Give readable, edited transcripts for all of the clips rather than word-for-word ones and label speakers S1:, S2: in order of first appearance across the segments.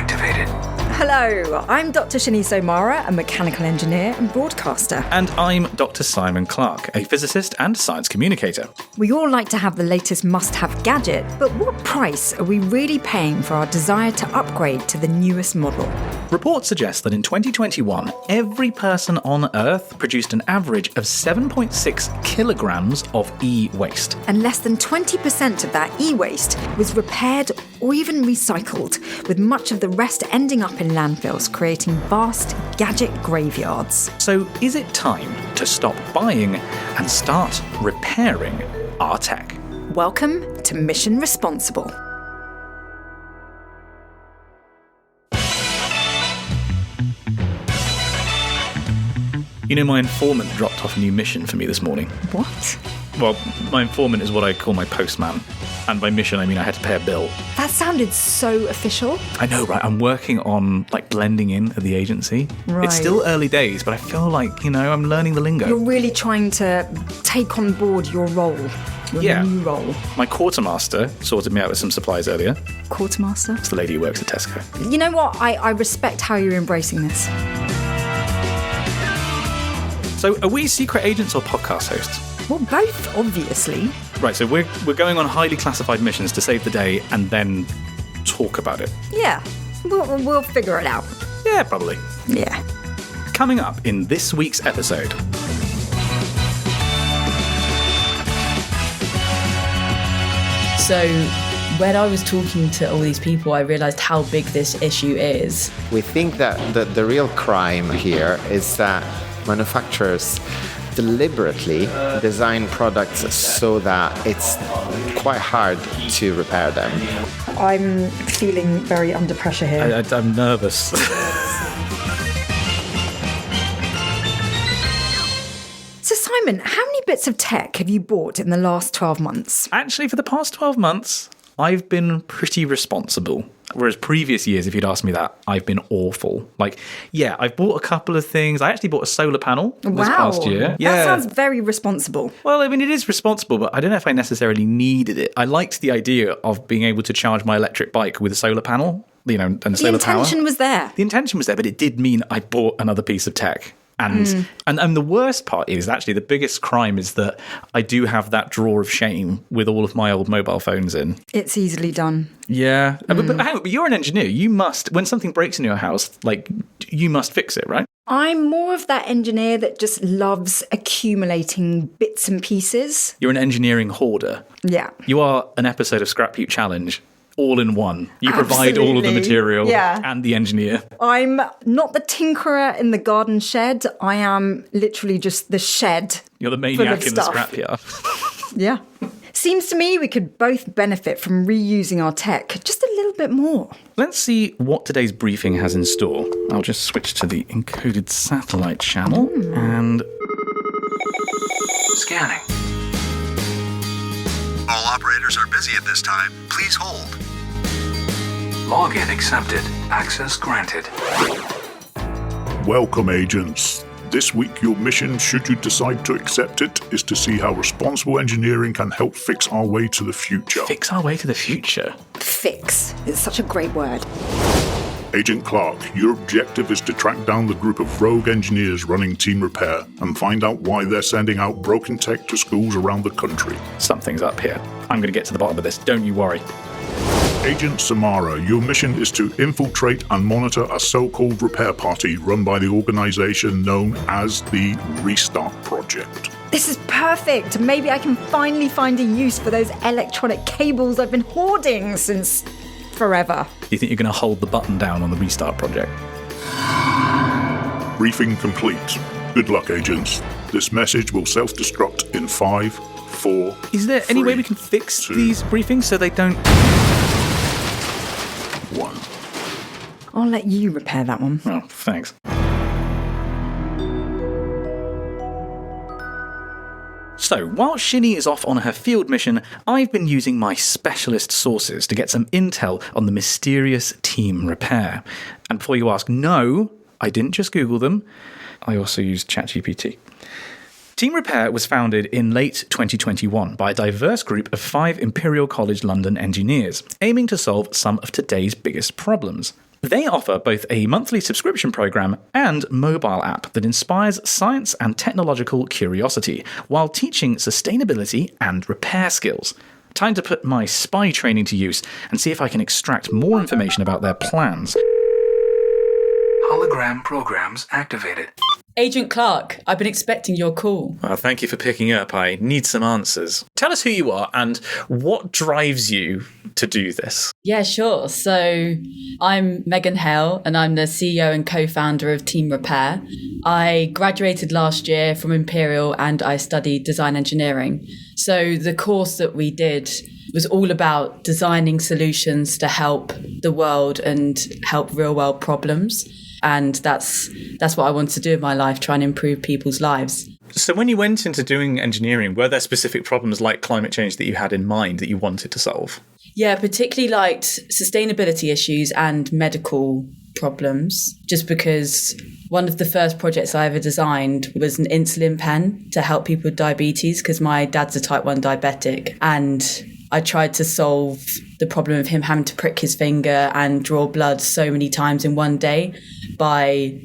S1: activated.
S2: Hello, I'm Dr. Agent Somara, a mechanical engineer and broadcaster.
S3: And I'm Dr. Simon Clark, a physicist and science communicator.
S2: We all like to have the latest must-have gadget, but what price are we really paying for our desire to upgrade to the newest model?
S3: Reports suggest that in 2021, every person on Earth produced an average of 7.6 kilograms of e-waste.
S2: And less than 20% of that e-waste was repaired or even recycled, with much of the rest ending up in landfills, creating vast gadget graveyards.
S3: So is it time to stop buying and start repairing our tech?
S2: Welcome to Mission Responsible.
S3: You know, my informant dropped off a new mission for me this morning.
S2: What?
S3: Well, my informant is what I call my postman. And by mission, I mean I had to pay a bill.
S2: That sounded so official.
S3: I know, right? I'm working on, blending in at the agency.
S2: Right.
S3: It's still early days, but I feel like, I'm learning the lingo.
S2: You're really trying to take on board your role, your new role.
S3: My quartermaster sorted me out with some supplies earlier.
S2: Quartermaster?
S3: It's the lady who works at Tesco.
S2: You know what? I respect how you're embracing this.
S3: So, are we secret agents or podcast hosts?
S2: Well, both, obviously.
S3: Right, so we're going on highly classified missions to save the day and then talk about it.
S2: Yeah, we'll figure it out.
S3: Yeah, probably.
S2: Yeah.
S3: Coming up in this week's episode.
S4: So when I was talking to all these people, I realised how big this issue is.
S5: We think that the real crime here is that manufacturers deliberately design products so that it's quite hard to repair them.
S2: I'm feeling very under pressure here.
S3: I'm nervous.
S2: So Simon, how many bits of tech have you bought in the last 12 months?
S3: Actually, for the past 12 months, I've been pretty responsible. Whereas previous years, if you'd asked me that, I've been awful. I've bought a couple of things. I actually bought a solar panel this past year.
S2: That sounds very responsible.
S3: Well, I mean, it is responsible, but I don't know if I necessarily needed it. I liked the idea of being able to charge my electric bike with a solar panel, and solar power.
S2: The intention was there.
S3: The intention was there, but it did mean I bought another piece of tech. And the worst part is, actually, the biggest crime is that I do have that drawer of shame with all of my old mobile phones in.
S2: It's easily done.
S3: Yeah. But hang on, but you're an engineer. You must, when something breaks in your house, you must fix it, right?
S2: I'm more of that engineer that just loves accumulating bits and pieces.
S3: You're an engineering hoarder.
S2: Yeah.
S3: You are an episode of Scrap Heap Challenge. All in one. You provide all of the material and the engineer.
S2: I'm not the tinkerer in the garden shed. I am literally just the shed.
S3: You're the maniac in the scrapyard.
S2: Yeah. Seems to me we could both benefit from reusing our tech just a little bit more.
S3: Let's see what today's briefing has in store. I'll just switch to the encoded satellite channel and...
S1: Scanning. All operators are busy at this time. Please hold. Login accepted. Access granted.
S6: Welcome, agents. This week, your mission, should you decide to accept it, is to see how responsible engineering can help fix our way to the future.
S3: Fix our way to the future?
S2: Fix. It's such a great word.
S6: Agent Clark, your objective is to track down the group of rogue engineers running Team Repair and find out why they're sending out broken tech to schools around the country.
S3: Something's up here. I'm going to get to the bottom of this. Don't you worry.
S6: Agent Somara, your mission is to infiltrate and monitor a so-called repair party run by the organization known as the Restart Project.
S2: This is perfect. Maybe I can finally find a use for those electronic cables I've been hoarding since forever.
S3: Do you think you're going to hold the button down on the Restart Project?
S6: Briefing complete. Good luck, agents. This message will self-destruct in 5, 4...
S3: Is there any
S6: 3,
S3: way we can fix
S6: 2,
S3: these briefings so they don't...
S6: 1.
S2: I'll let you repair that one.
S3: Oh, thanks. So, while Shinny is off on her field mission, I've been using my specialist sources to get some intel on the mysterious Team Repair. And before you ask, no, I didn't just Google them. I also used ChatGPT. Team Repair was founded in late 2021 by a diverse group of 5 Imperial College London engineers, aiming to solve some of today's biggest problems. They offer both a monthly subscription program and mobile app that inspires science and technological curiosity while teaching sustainability and repair skills. Time to put my spy training to use and see if I can extract more information about their plans.
S1: Hologram programs activated.
S4: Agent Clark, I've been expecting your call.
S3: Well, thank you for picking up. I need some answers. Tell us who you are and what drives you to do this.
S4: Yeah, sure. So I'm Megan Hale and I'm the CEO and co-founder of Team Repair. I graduated last year from Imperial and I studied design engineering. So the course that we did was all about designing solutions to help the world and help real world problems. And that's what I want to do in my life, try and improve people's lives.
S3: So when you went into doing engineering, were there specific problems like climate change that you had in mind that you wanted to solve?
S4: Yeah, particularly liked sustainability issues and medical problems, just because one of the first projects I ever designed was an insulin pen to help people with diabetes, because my dad's a type 1 diabetic. And I tried to solve the problem of him having to prick his finger and draw blood so many times in one day by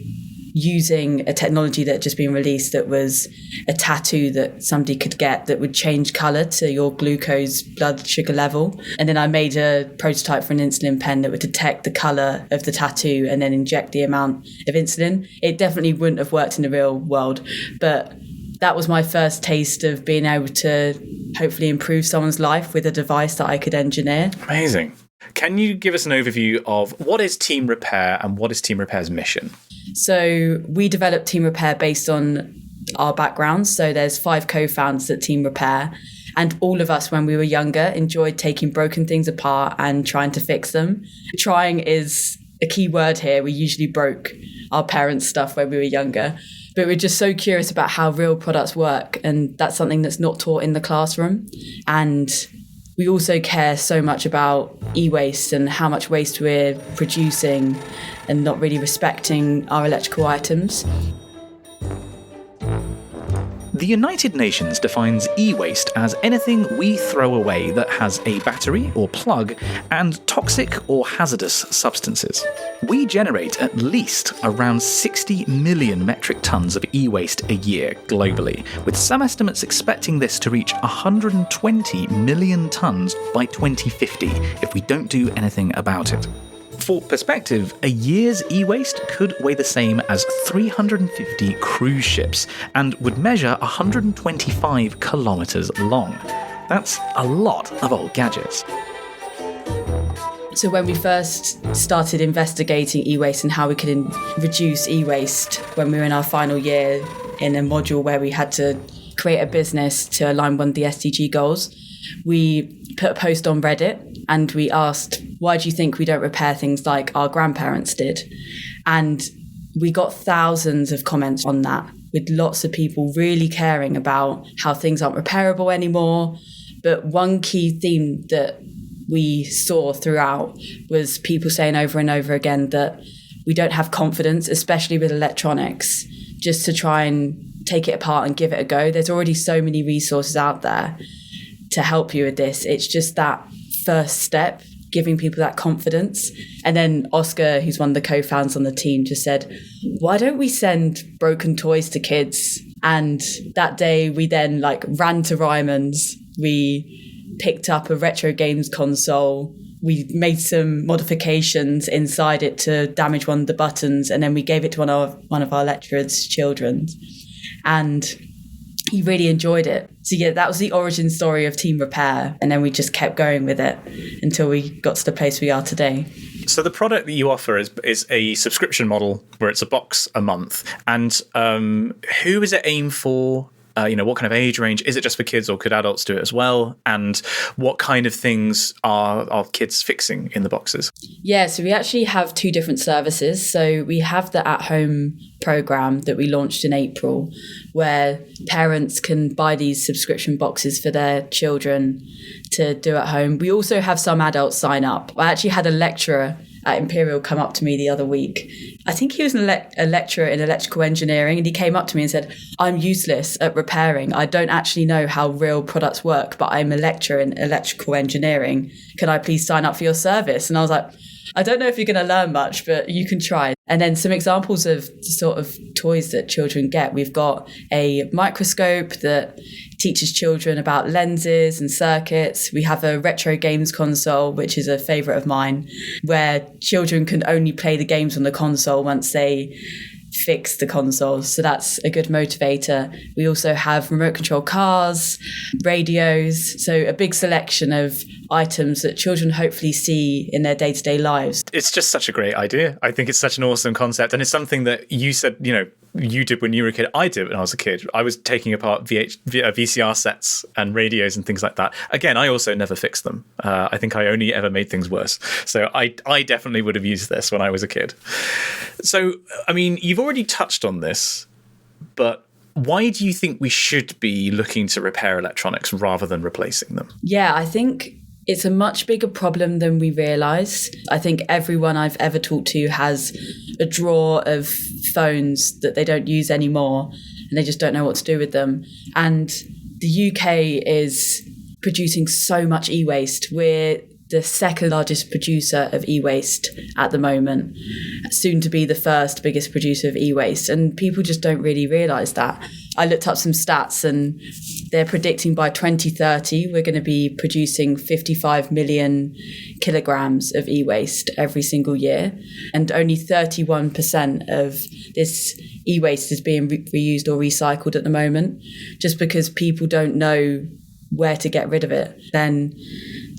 S4: using a technology that had just been released that was a tattoo that somebody could get that would change colour to your glucose blood sugar level. And then I made a prototype for an insulin pen that would detect the colour of the tattoo and then inject the amount of insulin. It definitely wouldn't have worked in the real world, but that was my first taste of being able to hopefully improve someone's life with a device that I could engineer.
S3: Amazing. Can you give us an overview of what is Team Repair and what is Team Repair's mission?
S4: So we developed Team Repair based on our backgrounds. So there's 5 co-founders at Team Repair. And all of us, when we were younger, enjoyed taking broken things apart and trying to fix them. Trying is a key word here. We usually broke our parents' stuff when we were younger. But we're just so curious about how real products work. And that's something that's not taught in the classroom. And we also care so much about e-waste and how much waste we're producing and not really respecting our electrical items.
S3: The United Nations defines e-waste as anything we throw away that has a battery or plug and toxic or hazardous substances. We generate at least around 60 million metric tons of e-waste a year globally, with some estimates expecting this to reach 120 million tons by 2050 if we don't do anything about it. For perspective, a year's e-waste could weigh the same as 350 cruise ships and would measure 125 kilometres long. That's a lot of old gadgets.
S4: So when we first started investigating e-waste and how we could reduce e-waste when we were in our final year in a module where we had to create a business to align one of the SDG goals, we put a post on Reddit and we asked, why do you think we don't repair things like our grandparents did? And we got thousands of comments on that, with lots of people really caring about how things aren't repairable anymore. But one key theme that we saw throughout was people saying over and over again that we don't have confidence, especially with electronics, just to try and take it apart and give it a go. There's already so many resources out there to help you with this. It's just that first step, giving people that confidence. And then Oscar, who's one of the co-founders on the team, just said, why don't we send broken toys to kids? And that day we then ran to Ryman's. We picked up a retro games console. We made some modifications inside it to damage one of the buttons. And then we gave it to one of our lecturers' children. And he really enjoyed it. So yeah, that was the origin story of Team Repair. And then we just kept going with it until we got to the place we are today.
S3: So the product that you offer is a subscription model where it's a box a month. And who is it aimed for? What kind of age range? Is it just for kids or could adults do it as well? And what kind of things are kids fixing in the boxes?
S4: Yeah, so we actually have 2 different services. So we have the at-home program that we launched in April, where parents can buy these subscription boxes for their children to do at home. We also have some adults sign up. I actually had a lecturer at Imperial come up to me the other week. I think he was a lecturer in electrical engineering, and he came up to me and said, I'm useless at repairing. I don't actually know how real products work, but I'm a lecturer in electrical engineering. Can I please sign up for your service? And I was like, I don't know if you're going to learn much, but you can try. And then some examples of the sort of toys that children get. We've got a microscope that teaches children about lenses and circuits. We have a retro games console, which is a favourite of mine, where children can only play the games on the console once they fix the console. So that's a good motivator. We also have remote control cars, radios, so a big selection of items that children hopefully see in their day-to-day lives.
S3: It's just such a great idea. I think it's such an awesome concept. And it's something that you said, you did when you were a kid. I did when I was a kid. I was taking apart VCR sets and radios and things like that. Again, I also never fixed them. I think I only ever made things worse. So I definitely would have used this when I was a kid. So, I mean, you've already touched on this, but why do you think we should be looking to repair electronics rather than replacing them?
S4: Yeah, I think it's a much bigger problem than we realise. I think everyone I've ever talked to has a drawer of phones that they don't use anymore and they just don't know what to do with them. And the UK is producing so much e-waste. We're the second largest producer of e-waste at the moment, soon to be the first biggest producer of e-waste. And people just don't really realise that. I looked up some stats and they're predicting by 2030 we're going to be producing 55 million kilograms of e-waste every single year. And only 31% of this e-waste is being reused or recycled at the moment, just because people don't know where to get rid of it. Then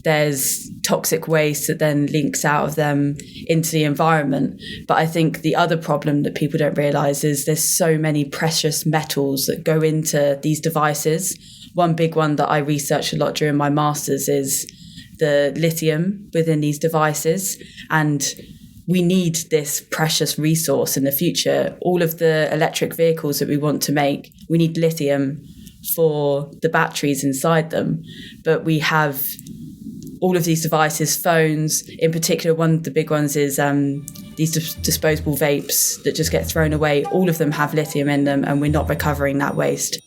S4: there's toxic waste that then links out of them into the environment. But I think the other problem that people don't realise is there's so many precious metals that go into these devices. One big one that I researched a lot during my master's is the lithium within these devices. And we need this precious resource in the future. All of the electric vehicles that we want to make, we need lithium for the batteries inside them. But we have all of these devices, phones, in particular, one of the big ones is these disposable vapes that just get thrown away. All of them have lithium in them and we're not recovering that waste.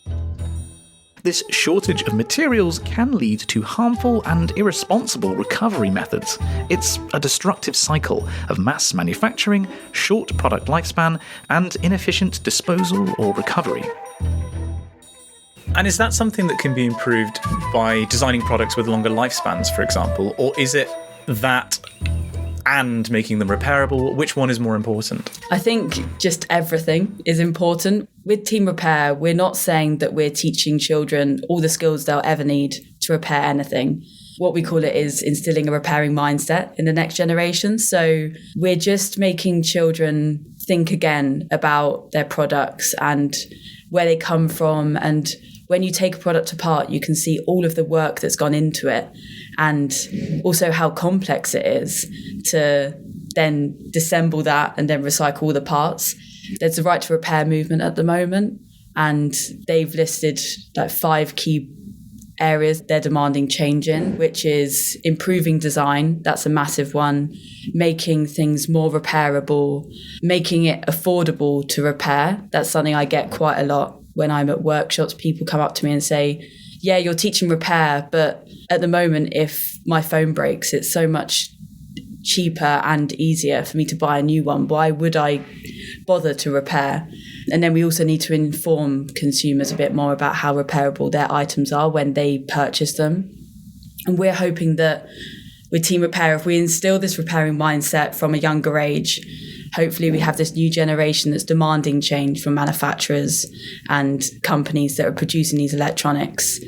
S3: This shortage of materials can lead to harmful and irresponsible recovery methods. It's a destructive cycle of mass manufacturing, short product lifespan, and inefficient disposal or recovery. And is that something that can be improved by designing products with longer lifespans, for example? Or is it that and making them repairable? Which one is more important?
S4: I think just everything is important. With Team Repair, we're not saying that we're teaching children all the skills they'll ever need to repair anything. What we call it is instilling a repairing mindset in the next generation. So we're just making children think again about their products and where they come from. And when you take a product apart, you can see all of the work that's gone into it and also how complex it is to then disassemble that and then recycle all the parts. There's a right to repair movement at the moment, and they've listed like 5 key areas they're demanding change in, which is improving design. That's a massive one. Making things more repairable, making it affordable to repair. That's something I get quite a lot when I'm at workshops. People come up to me and say, yeah, you're teaching repair, but at the moment, if my phone breaks, it's so much cheaper and easier for me to buy a new one. Why would I bother to repair? And then we also need to inform consumers a bit more about how repairable their items are when they purchase them. And we're hoping that with Team Repair, if we instill this repairing mindset from a younger age, hopefully we have this new generation that's demanding change from manufacturers and companies that are producing these electronics,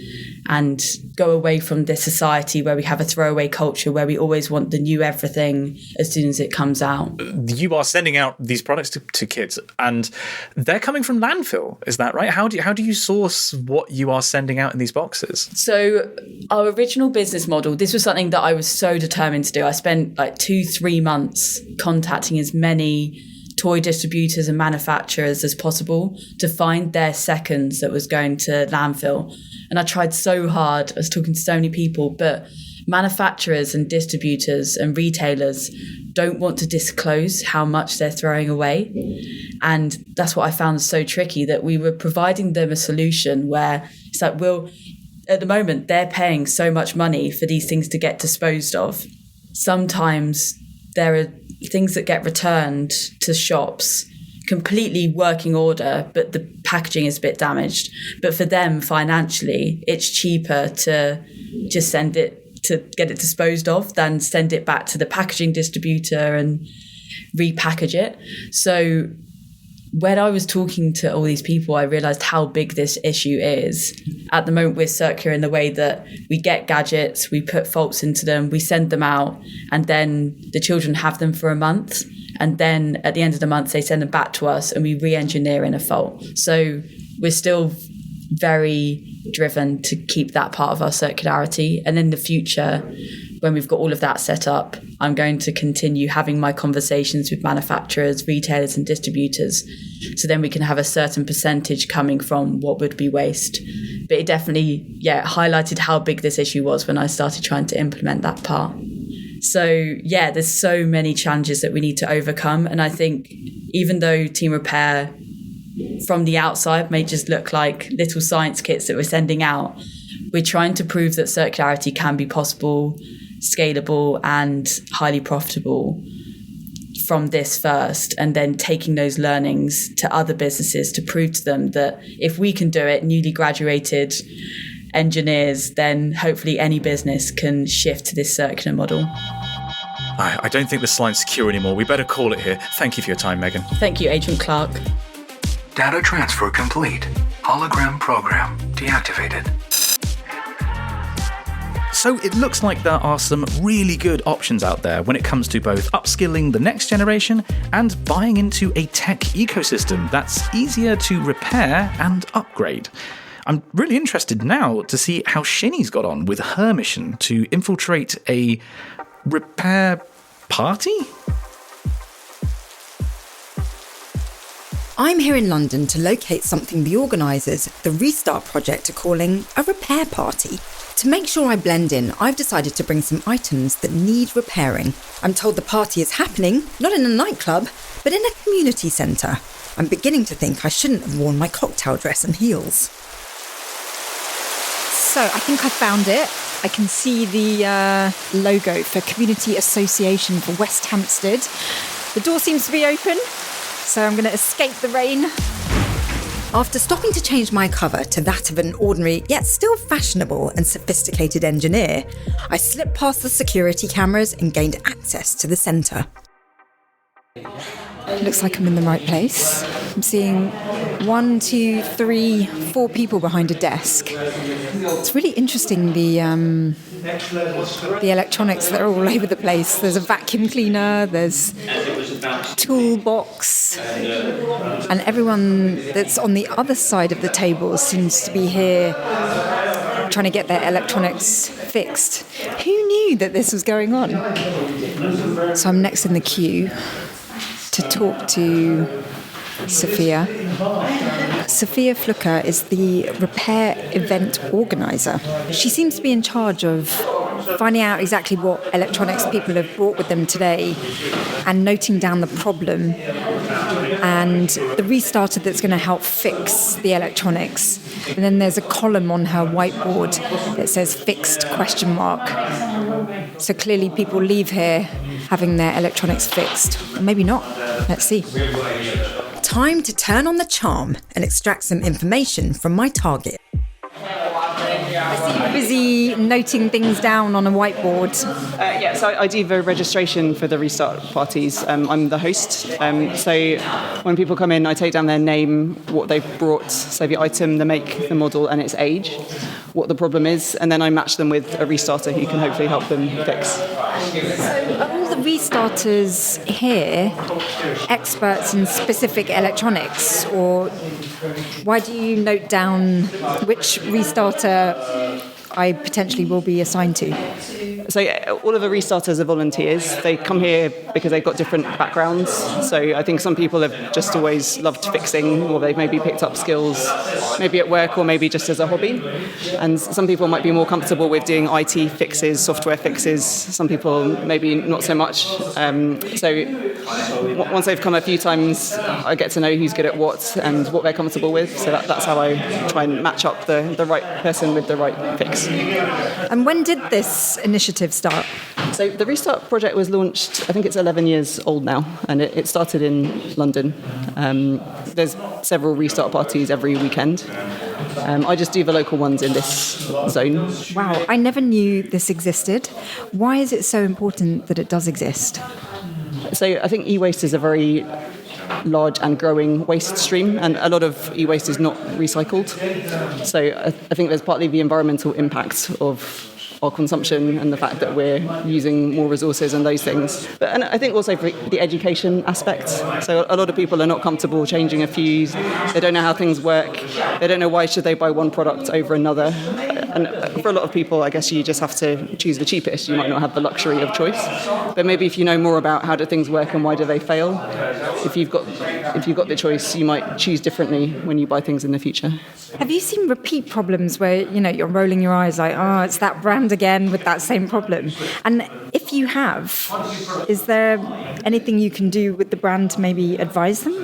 S4: and go away from this society where we have a throwaway culture where we always want the new everything as soon as it comes out.
S3: You are sending out these products to kids and they're coming from landfill. Is that right? How do you source what you are sending out in these boxes?
S4: So our original business model, this was something that I was so determined to do. I spent like 2-3 months contacting as many toy distributors and manufacturers as possible to find their seconds that was going to landfill. And I tried so hard. I was talking to so many people, but manufacturers and distributors and retailers don't want to disclose how much they're throwing away. And that's what I found so tricky, that we were providing them a solution where it's like, at the moment, they're paying so much money for these things to get disposed of. Sometimes there are things that get returned to shops completely working order, but the packaging is a bit damaged. But for them, financially, it's cheaper to just send it to get it disposed of than send it back to the packaging distributor and repackage it. So when I was talking to all these people, I realized how big this issue is. At the moment, we're circular in the way that we get gadgets, we put faults into them, we send them out, and then the children have them for a month. And then at the end of the month, they send them back to us and we re-engineer in a fault. So we're still very driven to keep that part of our circularity. And in the future, when we've got all of that set up, I'm going to continue having my conversations with manufacturers, retailers and distributors. So then we can have a certain percentage coming from what would be waste. But it definitely, highlighted how big this issue was when I started trying to implement that part. So there's so many challenges that we need to overcome. And I think even though Team Repair from the outside may just look like little science kits that we're sending out, we're trying to prove that circularity can be possible, scalable and highly profitable from this first, and then taking those learnings to other businesses to prove to them that if we can do it, newly graduated engineers, then hopefully any business can shift to this circular model.
S3: I don't think this line's secure anymore. We better call it here. Thank you for your time, Megan.
S4: Thank you, Agent Clark.
S1: Data transfer complete. Hologram program deactivated.
S3: So it looks like there are some really good options out there when it comes to both upskilling the next generation and buying into a tech ecosystem that's easier to repair and upgrade. I'm really interested now to see how Shinny's got on with her mission to infiltrate a repair party?
S2: I'm here in London to locate something the organisers, the Restart Project, are calling a repair party. To make sure I blend in, I've decided to bring some items that need repairing. I'm told the party is happening, not in a nightclub, but in a community centre. I'm beginning to think I shouldn't have worn my cocktail dress and heels. So I think I found it. I can see the logo for Community Association for West Hampstead. The door seems to be open, so I'm going to escape the rain. After stopping to change my cover to that of an ordinary, yet still fashionable and sophisticated engineer, I slipped past the security cameras and gained access to the centre. Looks like I'm in the right place. I'm seeing 1, 2, 3, 4 people behind a desk. It's really interesting, the electronics that are all over the place. There's a vacuum cleaner, there's a toolbox, and everyone that's on the other side of the table seems to be here trying to get their electronics fixed. Who knew that this was going on? So I'm next in the queue to talk to Sophia. Sophia Flucker is the repair event organiser. She seems to be in charge of finding out exactly what electronics people have brought with them today and noting down the problem and the restarter that's going to help fix the electronics. And then there's a column on her whiteboard that says fixed ? So clearly people leave here having their electronics fixed. Or maybe not. Let's see. Time to turn on the charm and extract some information from my target. I see you're busy noting things down on a whiteboard.
S7: So I do the registration for the restart parties. I'm the host. So when people come in, I take down their name, what they've brought, so the item, the make, the model, and its age, what the problem is, and then I match them with a restarter who can hopefully help them fix.
S2: So are all the restarters here experts in specific electronics, or why do you note down which restarter I potentially will be assigned to?
S7: So all of the restarters are volunteers. They come here because they've got different backgrounds. So I think some people have just always loved fixing, or they've maybe picked up skills, maybe at work or maybe just as a hobby. And some people might be more comfortable with doing IT fixes, software fixes. Some people maybe not so much. So once they've come a few times, I get to know who's good at what and what they're comfortable with. So that's how I try and match up the right person with the right fix.
S2: And when did this initiative start?
S7: So the Restart project was launched, I think it's 11 years old now, and it started in London. There's several Restart parties every weekend. I just do the local ones in this zone.
S2: Wow, I never knew this existed. Why is it so important that it does exist?
S7: So I think e-waste is a very large and growing waste stream, and a lot of e-waste is not recycled. So I think there's partly the environmental impact of our consumption and the fact that we're using more resources and those things. And I think also for the education aspect. So a lot of people are not comfortable changing a fuse. They don't know how things work. They don't know why should they buy one product over another. And for a lot of people, I guess you just have to choose the cheapest. You might not have the luxury of choice. But maybe if you know more about how do things work and why do they fail, if you've got the choice, you might choose differently when you buy things in the future.
S2: Have you seen repeat problems where, you're rolling your eyes like, oh, it's that brand again with that same problem? And if you have, is there anything you can do with the brand to maybe advise them?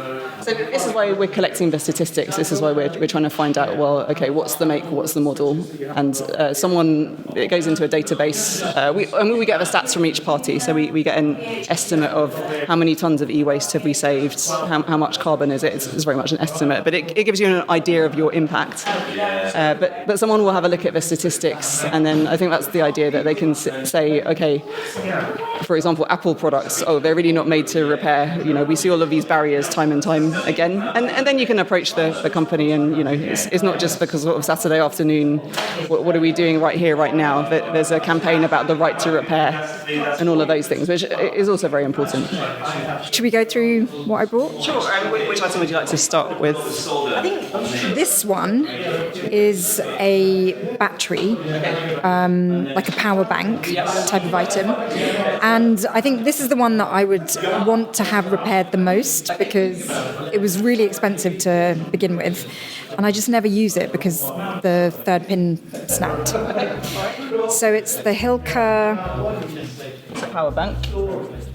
S7: So this is why we're collecting the statistics. This is why we're trying to find out, well, okay, what's the make, what's the model? And it goes into a database. We get the stats from each party. So we get an estimate of how many tons of e-waste have we saved, how much carbon is it. It's very much an estimate, but it gives you an idea of your impact. But someone will have a look at the statistics, and then I think that's the idea that they can say, okay, for example, Apple products, they're really not made to repair. We see all of these barriers time and time again, and then you can approach the company, and it's not just because sort of Saturday afternoon, what are we doing right here, right now? There's a campaign about the right to repair and all of those things, which is also very important.
S2: Should we go through what I brought?
S7: Sure. Which item would you like to start with?
S2: I think this one is a battery, like a power bank type of item. And I think this is the one that I would want to have repaired the most because it was really expensive to begin with. And I just never use it because the third pin snapped. So it's the Hilker.
S7: It's a power bank.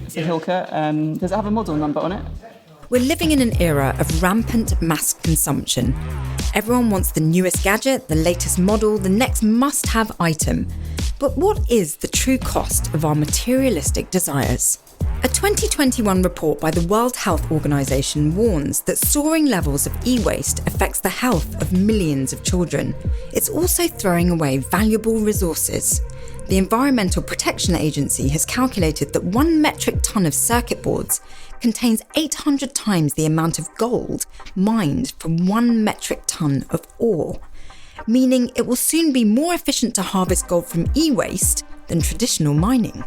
S7: It's a Hilker. Does it have a model number on it?
S2: We're living in an era of rampant mass consumption. Everyone wants the newest gadget, the latest model, the next must-have item. But what is the true cost of our materialistic desires? A 2021 report by the World Health Organization warns that soaring levels of e-waste affects the health of millions of children. It's also throwing away valuable resources. The Environmental Protection Agency has calculated that 1 metric ton of circuit boards contains 800 times the amount of gold mined from 1 metric ton of ore, meaning it will soon be more efficient to harvest gold from e-waste than traditional mining.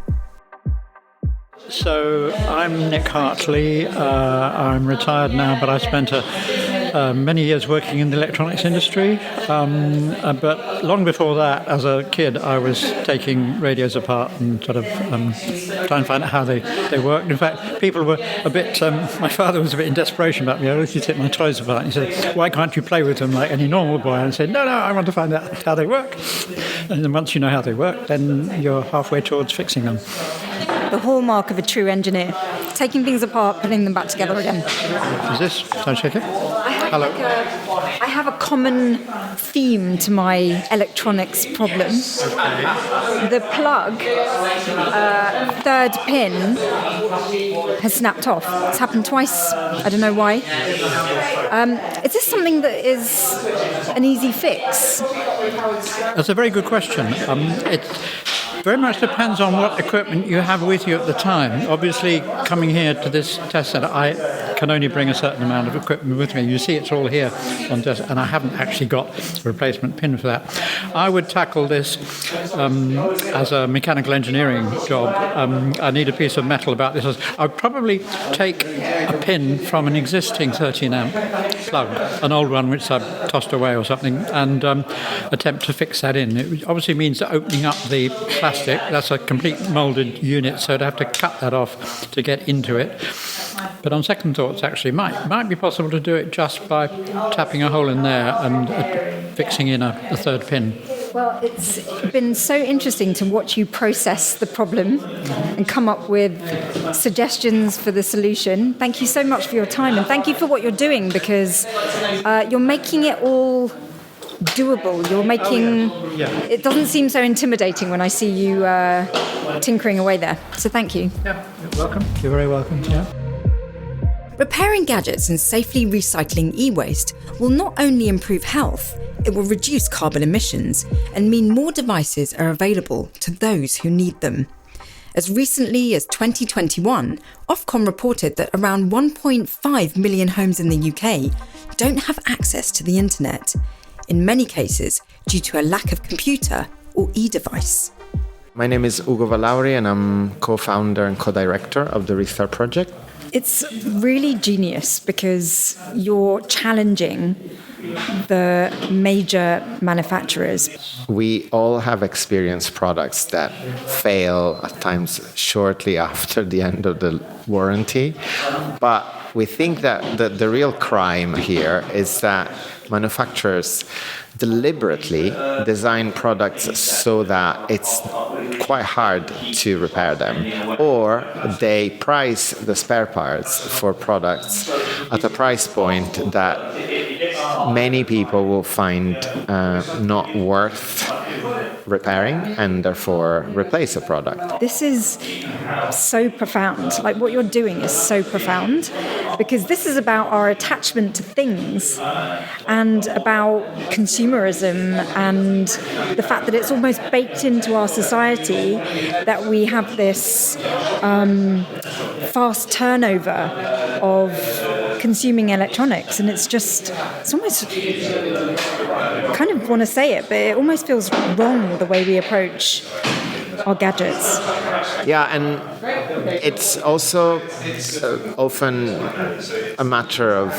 S8: So I'm Nick Hartley. I'm retired now, but I spent many years working in the electronics industry. But long before that, as a kid, I was taking radios apart and sort of trying to find out how they worked. In fact, people were a bit. My father was a bit in desperation about me. I used to take my toys apart, and he said, "Why can't you play with them like any normal boy?" And I said, "No, I want to find out how they work." And then once you know how they work, then you're halfway towards fixing them.
S2: The hallmark of a true engineer, taking things apart, putting them back together again.
S8: Is this? Don't shake it. Hello.
S2: I have a common theme to my electronics problem. The plug, third pin, has snapped off. It's happened twice. I don't know why. Is this something that is an easy fix?
S8: That's a very good question. It very much depends on what equipment you have with you at the time. Obviously, coming here to this test centre, I can only bring a certain amount of equipment with me. You see it's all here on test, and I haven't actually got a replacement pin for that. I would tackle this as a mechanical engineering job. I need a piece of metal about this. I'd probably take a pin from an existing 13-amp plug, an old one which I've tossed away or something, and attempt to fix that in. It obviously means opening up the plastic. That's a complete moulded unit, so I'd have to cut that off to get into it. But on second thoughts, actually, might be possible to do it just by tapping a hole in there and fixing in a third pin.
S2: Well, it's been so interesting to watch you process the problem and come up with suggestions for the solution. Thank you so much for your time, and thank you for what you're doing, because you're making it all doable. You're making... It doesn't seem so intimidating when I see you tinkering away there. So thank you.
S8: Yeah, you're welcome. You're very welcome, yeah.
S2: Repairing gadgets and safely recycling e-waste will not only improve health, it will reduce carbon emissions and mean more devices are available to those who need them. As recently as 2021, Ofcom reported that around 1.5 million homes in the UK don't have access to the internet, in many cases due to a lack of computer or e-device.
S5: My name is Ugo Valauri and I'm co-founder and co-director of the Restart project.
S2: It's really genius because you're challenging the major manufacturers.
S5: We all have experienced products that fail at times shortly after the end of the warranty. But we think that the real crime here is that manufacturers deliberately design products so that it's quite hard to repair them, or they price the spare parts for products at a price point that many people will find not worth repairing and therefore replace a product.
S2: This is so profound. Like, what you're doing is so profound because this is about our attachment to things and about consumerism and the fact that it's almost baked into our society that we have this fast turnover of consuming electronics, and it's almost, I kind of want to say it, but it almost feels wrong the way we approach our gadgets.
S5: Yeah, and it's also often a matter of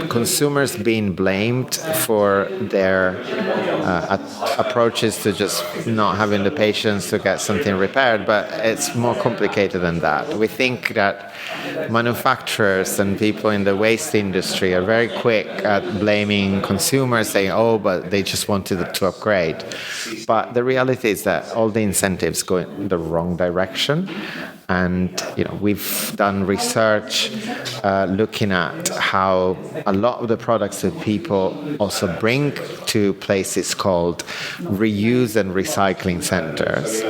S5: consumers being blamed for their approaches to just not having the patience to get something repaired, but it's more complicated than that. We think that manufacturers and people in the waste industry are very quick at blaming consumers, saying, oh, but they just wanted to upgrade. But the reality is that all the incentives go in the wrong direction. And we've done research looking at how a lot of the products that people also bring to places called reuse and recycling centers.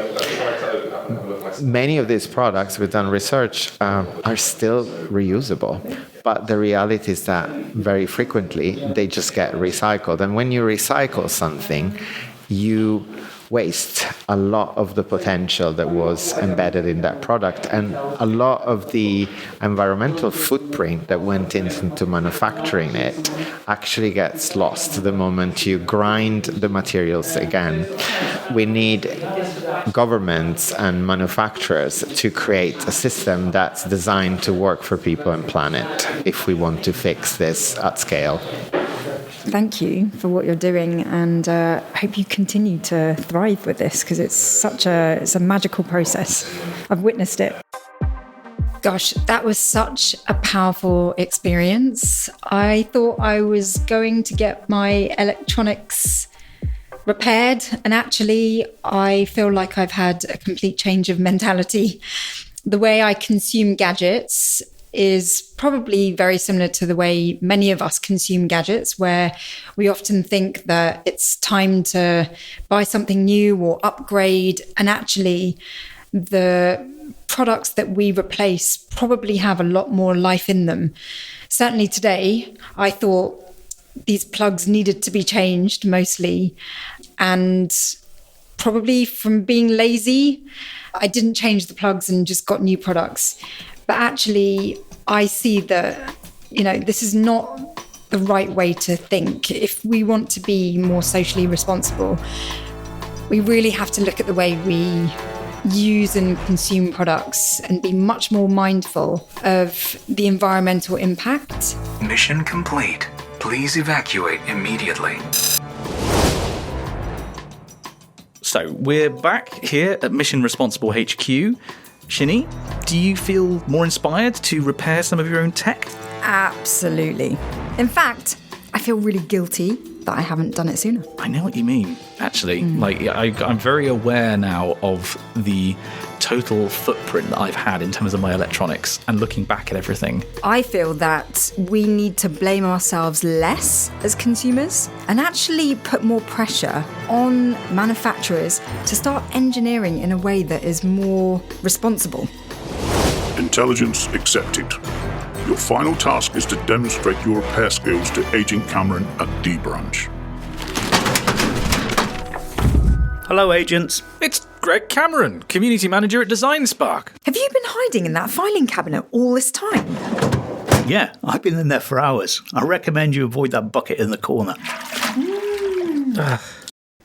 S5: Many of these products, we've done research, are still reusable. But the reality is that very frequently they just get recycled. And when you recycle something, you waste a lot of the potential that was embedded in that product, and a lot of the environmental footprint that went into manufacturing it actually gets lost the moment you grind the materials again. We need governments and manufacturers to create a system that's designed to work for people and planet if we want to fix this at scale.
S2: Thank you for what you're doing, and I hope you continue to thrive with this because it's a magical process. I've witnessed it. Gosh, that was such a powerful experience. I thought I was going to get my electronics repaired, and actually I feel like I've had a complete change of mentality. The way I consume gadgets is probably very similar to the way many of us consume gadgets, where we often think that it's time to buy something new or upgrade, and actually the products that we replace probably have a lot more life in them. Certainly today, I thought these plugs needed to be changed mostly, and probably from being lazy, I didn't change the plugs and just got new products. But actually, I see that, this is not the right way to think. If we want to be more socially responsible, we really have to look at the way we use and consume products and be much more mindful of the environmental impact.
S1: Mission complete. Please evacuate immediately.
S3: So we're back here at Mission Responsible HQ. Shinny, do you feel more inspired to repair some of your own tech?
S2: Absolutely. In fact, I feel really guilty that I haven't done it sooner.
S3: I know what you mean, actually. Like, I'm very aware now of the total footprint that I've had in terms of my electronics and looking back at everything.
S2: I feel that we need to blame ourselves less as consumers and actually put more pressure on manufacturers to start engineering in a way that is more responsible.
S6: Intelligence accepted. Your final task is to demonstrate your repair skills to Agent Cameron at D Branch.
S9: Hello, agents.
S3: It's Greig Cameron, Community Manager at DesignSpark.
S2: Have you been hiding in that filing cabinet all this time?
S9: Yeah, I've been in there for hours. I recommend you avoid that bucket in the corner.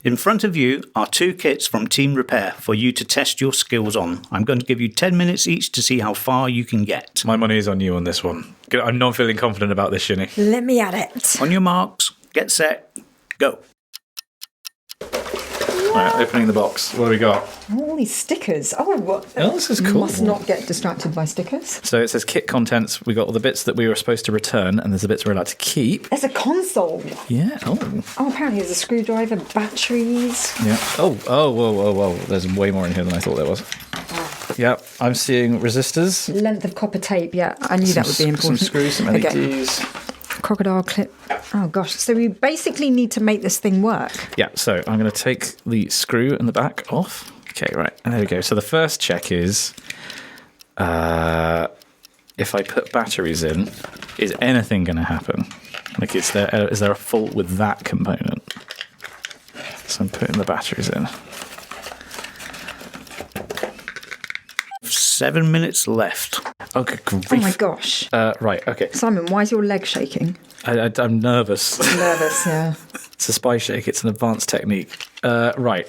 S9: In front of you are 2 kits from Team Repair for you to test your skills on. I'm going to give you 10 minutes each to see how far you can get.
S3: My money is on you on this one. I'm not feeling confident about this, Shinny.
S2: Let me at it.
S9: On your marks, get set, go.
S3: Right, opening the box. What do we got?
S2: All these stickers. Oh, what?
S3: Oh, this is cool.
S2: Must not get distracted by stickers.
S3: So it says kit contents. We got all the bits that we were supposed to return, and there's the bits we're allowed to keep.
S2: There's a console.
S3: Yeah. Oh.
S2: Oh, apparently there's a screwdriver, batteries.
S3: Yeah. Oh. Whoa. There's way more in here than I thought there was. Yeah. I'm seeing resistors.
S2: Length of copper tape. Yeah, I knew that would be important.
S3: Some screws, some LEDs.
S2: Crocodile clip. Oh gosh, so we basically need to make this thing work.
S3: Yeah, so I'm going to take the screw in the back off. Okay, right, and there we go. So the first check is if I put batteries in, is anything going to happen? Like, is there a fault with that component? So I'm putting the batteries in.
S9: 7 minutes left.
S3: Okay, grief.
S2: Oh my gosh.
S3: Right, okay.
S2: Simon, why is your leg shaking?
S3: I'm nervous.
S2: Nervous, yeah.
S3: It's a spy shake. It's an advanced technique. Right.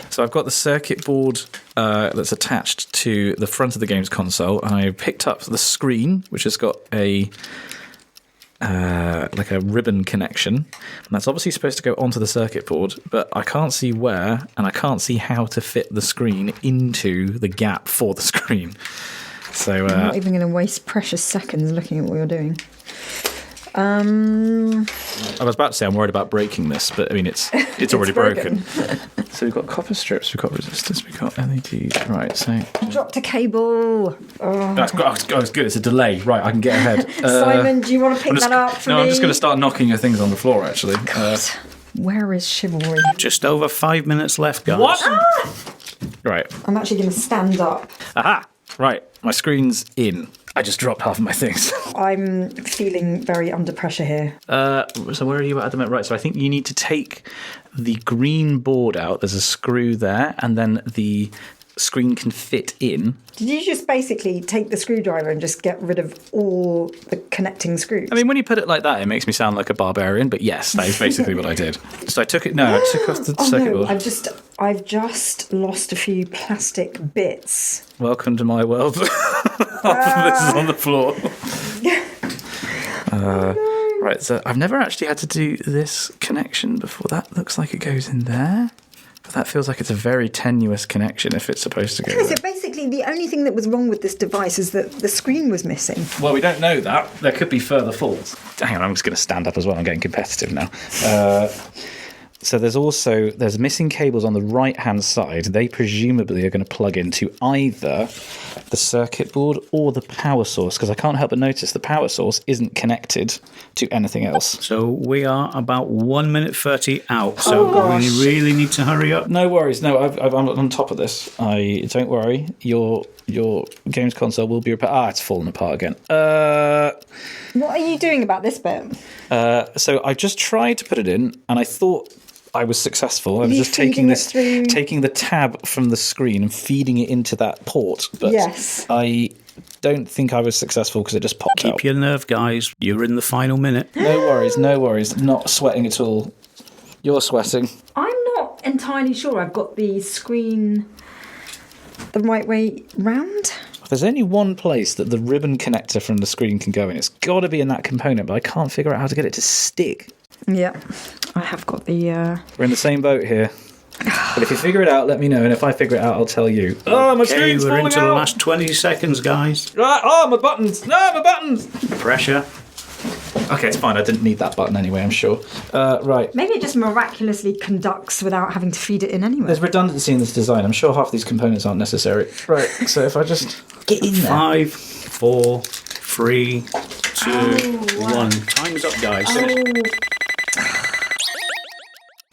S3: So I've got the circuit board that's attached to the front of the games console, and I picked up the screen, which has got a like a ribbon connection, and that's obviously supposed to go onto the circuit board, but I can't see where, and I can't see how to fit the screen into the gap for the screen. So
S2: I'm not even going to waste precious seconds looking at what you're doing.
S3: I was about to say I'm worried about breaking this, but I mean it's already broken. So we've got copper strips, we've got resistors, we've got LEDs. Right, so
S2: Dropped a cable. Oh.
S3: that's good. It's a delay. Right, I can get ahead.
S2: Simon, do you want to pick that up for me?
S3: No, I'm just going to start knocking your things on the floor. Actually,
S2: where is chivalry?
S9: Just over 5 minutes left, guys.
S3: What? Right.
S2: I'm actually going to stand up.
S3: Aha! Right, my screen's in. I just dropped half of my things.
S2: I'm feeling very under pressure here.
S3: So where are you at the moment? Right, so I think you need to take the green board out. There's a screw there, and then the screen can fit in.
S2: Did you just basically take the screwdriver and just get rid of all the connecting screws?
S3: I mean, when you put it like that, it makes me sound like a barbarian, but yes, that is basically what I did. So I took off the circuit board.
S2: I've just lost a few plastic bits.
S3: Welcome to my world. Half of this is on the floor. Right, so I've never actually had to do this connection before. That looks like it goes in there. But that feels like it's a very tenuous connection if it's supposed to go
S2: Okay,
S3: there.
S2: so basically the only thing that was wrong with this device is that the screen was missing.
S3: Well, we don't know that. There could be further faults. Hang on, I'm just going to stand up as well. I'm getting competitive now. So there's missing cables on the right-hand side. They presumably are going to plug into either the circuit board or the power source, because I can't help but notice the power source isn't connected to anything else.
S9: So we are about 1 minute 30 out. So we really need to hurry up.
S3: No worries. No, I'm on top of this. Don't worry. Your games console will be repaired. It's fallen apart again.
S2: What are you doing about this bit?
S3: So I just tried to put it in, and I thought I was successful. I was just taking the tab from the screen and feeding it into that port. But
S2: yes.
S3: I don't think I was successful because it just popped out.
S9: Keep your nerve, guys. You're in the final minute.
S3: No worries. Not sweating at all. You're sweating.
S2: I'm not entirely sure I've got the screen the right way round.
S3: There's only one place that the ribbon connector from the screen can go in. It's got to be in that component, but I can't figure out how to get it to stick.
S2: Yeah, I have got the...
S3: We're in the same boat here. But if you figure it out, let me know, and if I figure it out, I'll tell you. Oh, my screen's falling out!
S9: We're into the last 20 seconds, guys.
S3: Right, my buttons! No, my buttons!
S9: Pressure.
S3: Okay, it's fine. I didn't need that button anyway, I'm sure. Right.
S2: Maybe it just miraculously conducts without having to feed it in anyway.
S3: There's redundancy in this design. I'm sure half these components aren't necessary. Right, so if I just get in there.
S9: 5, 4, 3, 2, 1. Time's up, guys.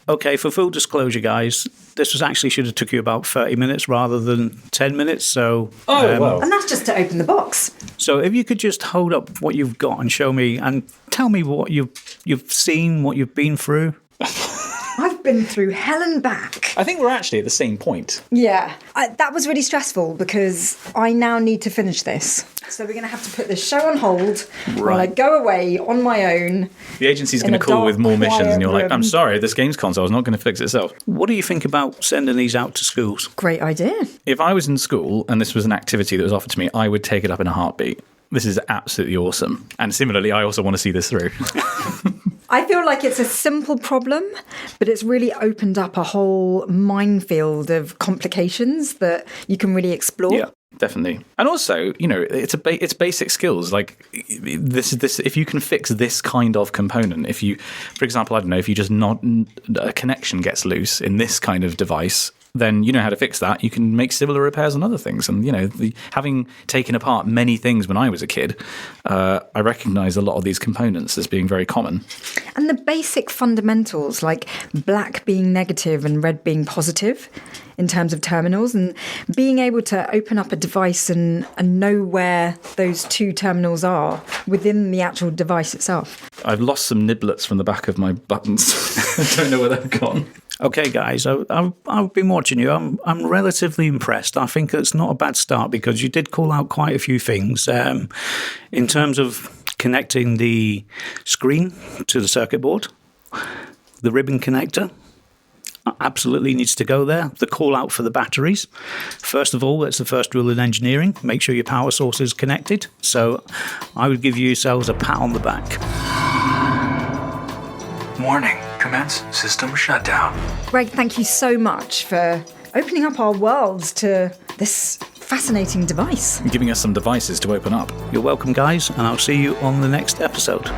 S9: Okay, for full disclosure, guys, this was actually should have took you about 30 minutes rather than 10 minutes. So,
S3: wow.
S2: And that's just to open the box.
S9: So if you could just hold up what you've got and show me and tell me what you've seen, what you've been through.
S2: I've been through hell and back.
S3: I think we're actually at the same point.
S2: Yeah. That was really stressful because I now need to finish this. So we're going to have to put this show on hold while I go away on my own.
S3: The agency's going to call with more missions and you're like, I'm sorry, this game's console is not going to fix itself.
S9: What do you think about sending these out to schools?
S2: Great idea.
S3: If I was in school and this was an activity that was offered to me, I would take it up in a heartbeat. This is absolutely awesome. And similarly, I also want to see this through.
S2: I feel like it's a simple problem, but it's really opened up a whole minefield of complications that you can really explore.
S3: Yeah, definitely. And also, you know, it's basic skills. Like this, if you can fix this kind of component, if you, for example, I don't know, if you just a connection gets loose in this kind of device, then you know how to fix that. You can make similar repairs on other things. And, you know, having taken apart many things when I was a kid, I recognise a lot of these components as being very common.
S2: And the basic fundamentals, like black being negative and red being positive in terms of terminals, and being able to open up a device and know where those two terminals are within the actual device itself.
S3: I've lost some niblets from the back of my buttons. I don't know where they've gone.
S9: Okay, guys, I've been watching you. I'm relatively impressed. I think it's not a bad start because you did call out quite a few things in terms of connecting the screen to the circuit board, the ribbon connector. Absolutely needs to go there. The call out for the batteries. First of all, that's the first rule in engineering. Make sure your power source is connected. So I would give yourselves a pat on the back.
S1: Warning. Commence system shutdown.
S2: Greg, thank you so much for opening up our worlds to this fascinating device.
S3: And giving us some devices to open up.
S9: You're welcome, guys, and I'll see you on the next episode.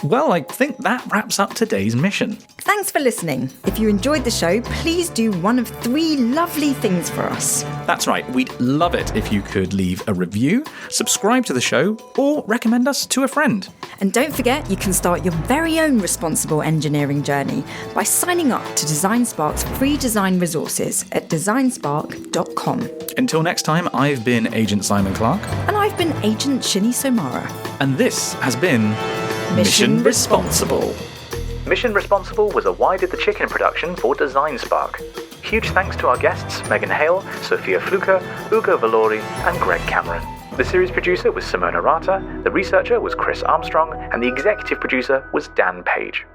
S3: Well, I think that wraps up today's mission.
S2: Thanks for listening. If you enjoyed the show, please do one of 3 lovely things for us.
S3: That's right. We'd love it if you could leave a review, subscribe to the show, or recommend us to a friend.
S2: And don't forget, you can start your very own responsible engineering journey by signing up to DesignSpark's free design resources at DesignSpark.com.
S3: Until next time, I've been Agent Simon Clark.
S2: And I've been Agent Somara.
S3: And this has been Mission Responsible.
S1: Mission Responsible was a Why Did the Chicken production for DesignSpark. Huge thanks to our guests Megan Hale, Sophia Fluker, Ugo Valori, and Greig Cameron. The series producer was Simona Rata, the researcher was Chris Armstrong, and the executive producer was Dan Page.